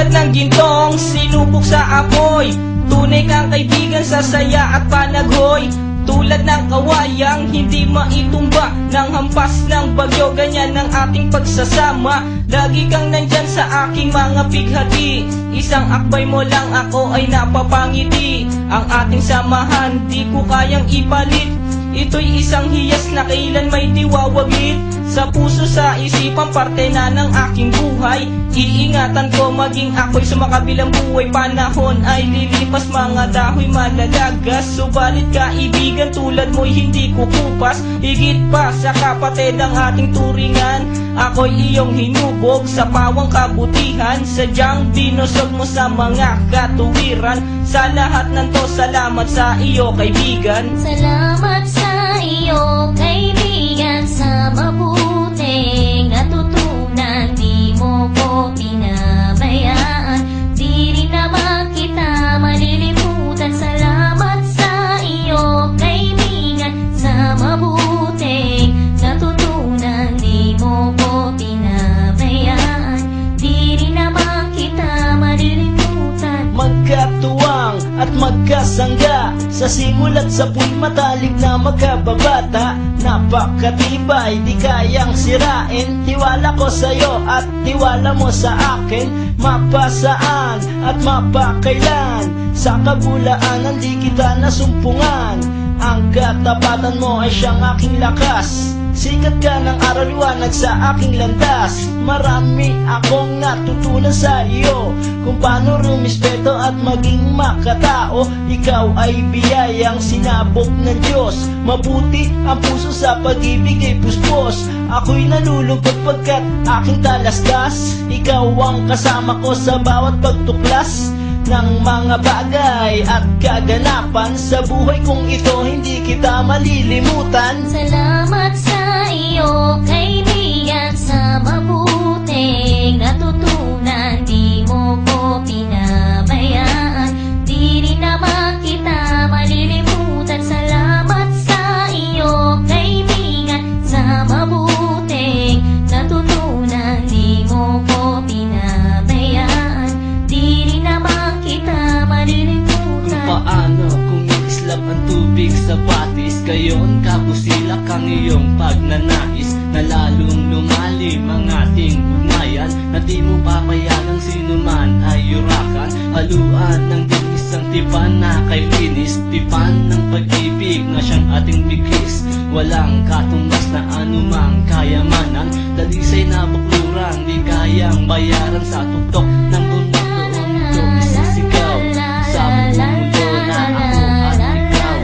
Tulad ng gintong sinubok sa apoy, tunay kang kaibigan sa saya at panaghoy. Tulad ng kawayang hindi maitumba ng hampas ng bagyo, ganyan ang ating pagsasama. Lagi kang nandyan sa aking mga bighati, isang akbay mo lang ako ay napapangiti. Ang ating samahan di ko kayang ipalit, ito'y isang hiyas na kailan may diwawaglit. Sa puso, sa isipan, parte na ng aking buhay. Iingatan ko maging ako'y sumakabilang buhay. Panahon ay lilipas, mga dahoy malalagas, subalit kaibigan tulad mo'y hindi kukupas. Higit pa sa kapatid ang ating turingan, ako'y iyong hinubog sa pawang kabutihan. Sadyang binusog mo sa mga katuwiran. Sa lahat ng to, salamat sa iyo kaibigan. Salamat sa iyo kaibigan, sa mabuting natutunan. Di mo ko pinabayaan, di rin naman kita malilimutan. Salamat sa iyo kaibigan, sa mabuting natutunan. Di mo ko pinabayaan, di rin naman kita malilimutan. Magkatuwang at magkasangga, sa simula't sa puy matalik na magkababata. Napakatibay, di kayang sirain, tiwala ko sa'yo at tiwala mo sa akin. Mapasaan at mapakailan, sa kabulaanan di kita nasumpungan. Ang katapatan mo ay siyang aking lakas, sikat ka ng araw liwanag sa aking landas. Marami akong natutunan sa iyo, kung paano rumispeto at maging makatao. Ikaw ay biyayang sinabog ng Diyos, mabuti ang puso sa pag-ibig ay puspos. Ako'y nalulungkot pagkat aking talastas, ikaw ang kasama ko sa bawat pagtuklas ng mga bagay at kaganapan. Sa buhay kong ito hindi kita malilimutan. Salamat sa iyo kaibigan, sa mabuting natutunan. Di mo ko pinabayaan, di rin naman kita malilimutan. Salamat sa iyo kaibigan, sa mabuting natutunan. Di mo ko pinabayaan, di rin naman kita malilimutan. Kung paano kumikislap ang tubig sa batis, gayon kabusilak ang iyong pagnanais, na lalong lumalim ang ating ugnayan, na di mo papayagang sino man ay yurakan. Haluan ng isang tipan na kay linis, tipan ng pag-ibig na siyang ating bigis. Walang katumbas na anumang kayamanan, dalisay na bukluran, di kayang bayaran. Sa tuktok ng bundok doon ko isisigaw, sa mundo na ako at ikaw.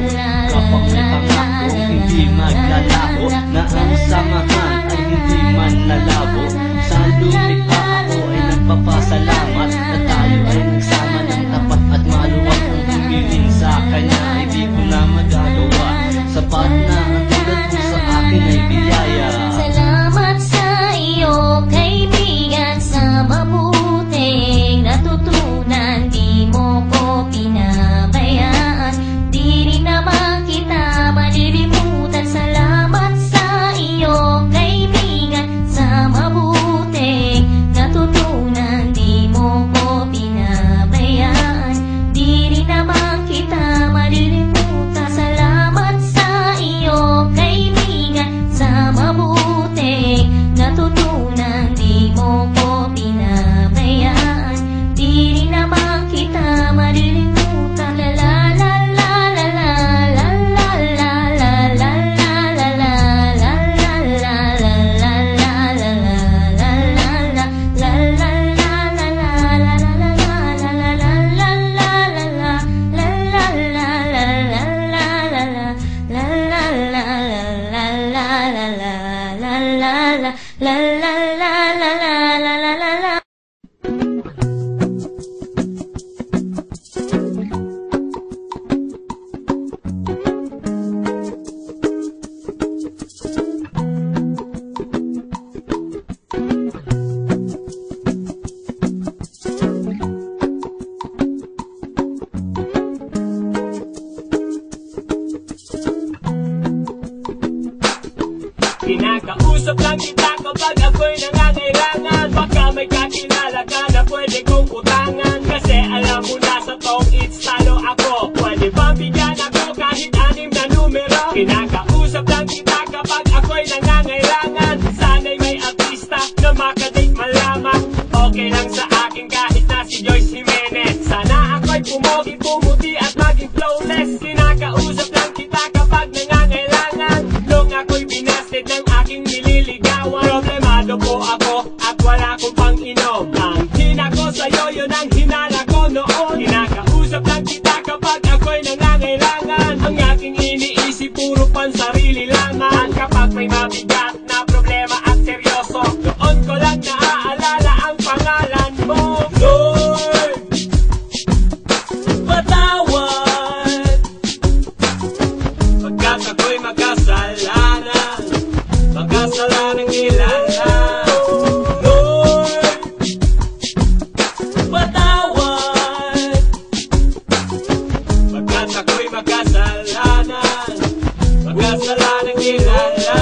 Kapag may pangako hindi maglalaho, na ang samahan ay hindi man nalabo. Sa lumikha ako ay nagpapasalamat, na tayo ay nagsama ng tapat at maluwag. Ang humiling sa kanya ay di ko na magagawa, sapat na ang tulad mo sa akin ay biyaya. Salamat sa iyo kaibigan, sa mabuting natutunan. Di mo ko pinabayaan, di rin naman kita malilimutan. Salamat sa iyo kaibigan, sa mabuting natutunan. Di mo ko pinabayaan, di rin naman kita malilimutan. Salamat sa iyo kaibigan, sa mabuting natutunan. Di mo ko pinabayaan, di rin naman kita malilimutan. La la la la la la la la la la la la la Kinakausap lang kita kapag ako'y nangangailangan. Baka may kakilala ka na pwede kong utangan. Kasi alam mo na sa tong it's talo ako. Pwede ba bigyan ako kahit 6 na numero? Kinakausap lang kita kapag ako'y nangangailangan. Sana'y may artista na makadik malaman. Okay lang sa akin kahit na si Joyce Jimenez. Sana ako'y pumogi, pumuti at maging flawless. Kinakausap lang kita kapag nangangailangan. Nung ako'y binasted ng aking nililigawan. Problemado po ako at wala akong pang-inom. Ang hina ko sa'yo, yun ang hinala ko noon. Kinakausap lang kita kapag ako'y nangangailangan. Ang aking iniisip puro pansarili lamang. Kapag may mabigat na problema at seryoso, doon ko lang naaalala ang pangalan mo. Lord, patawad pagkat ako'y magkasalanan, magkasalanang kilala. Lord, patawad pagkat ako'y magkasalanan, magkasalanang kilala.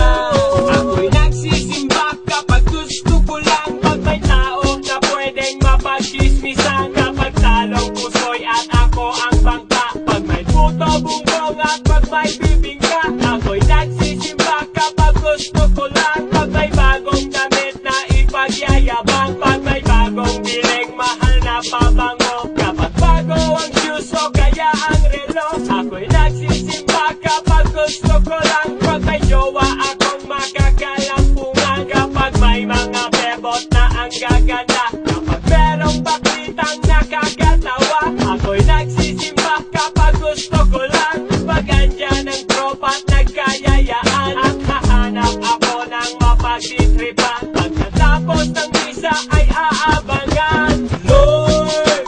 Ako'y nagsisimba kapag gusto ko lang. Pag may tao na pwedeng mapagchismisan. Kapag talong pusoy at ako ang bangka. Pag may puto bumbong at pag may bibingka. Ako'y nagsisimba kapag gusto ko lang. Pag may bagong damit na ipagyayabang. Pag may bagong biling mahal na pabango. Kapag bago ang shoes o kaya ang relo. Ako'y nagsisimba kapag gusto ko lang. Pag may jowa akong makakalampungan. Kapag may mga bebot na ang gaganda. Kapag merong bakitang nakakatawa. Ako'y nagsisimba kapag gusto ko lang. Pag andyan ang tropa at nagkayayaan. At hahanap ako ng mapagtitripan. Pagkatapos ng misa ay aabangan. Lord,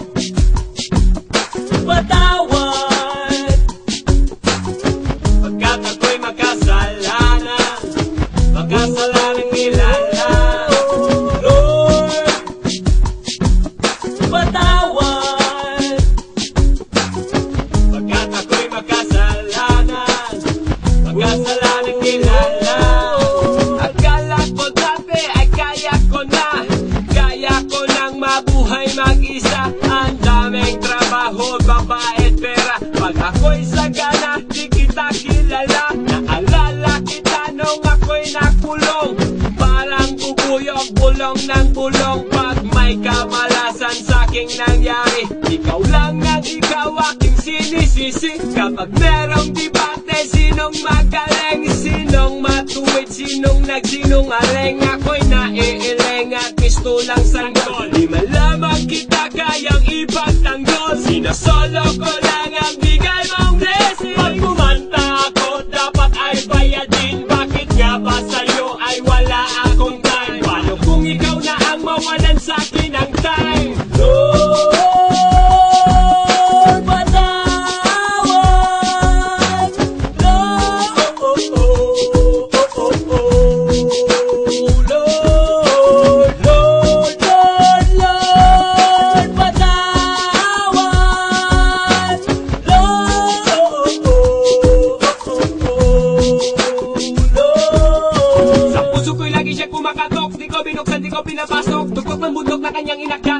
patawad pagkat ako'y magkasalanan, magkasalanang kilala. Lord, patawad pagkat ako'y magkasalanan, magkasalanang kilala. Akala ko dati ay kaya ko na, kaya ko nang mabuhay mag-isa. Ang daming trabaho, babae, pera. Pag ako'y sagana, di kita kilala. Naalala kita nung ako'y nakulong. Parang bubuyog, bulong ng bulong. Pag may kamalasan sa'king nangyari, ikaw lang ang ikaw aking sinisisi. Kapag merong debate, sinong magaling, sinong matuwid, sinong nagsinungaling. Ako'y naiiling at mistulang sanggol. Di man lamang kita kayang ipagtanggol. Sinasolo ko lang ang bigay mong blessing. Pag kumanta ako, dapat ay bayadin. Bakit nga ba sa'yo ay wala akong time? Paano kung ikaw na ang mawalan sa'kin ang time? Lord, patawad. Lord, Lord, Lord, Lord, patawad. Lord, sa puso ko'y lagi siya kumakatok. Di ko binuksan, di ko pinapasok. Tugtog ng bundok na kanyang inakda.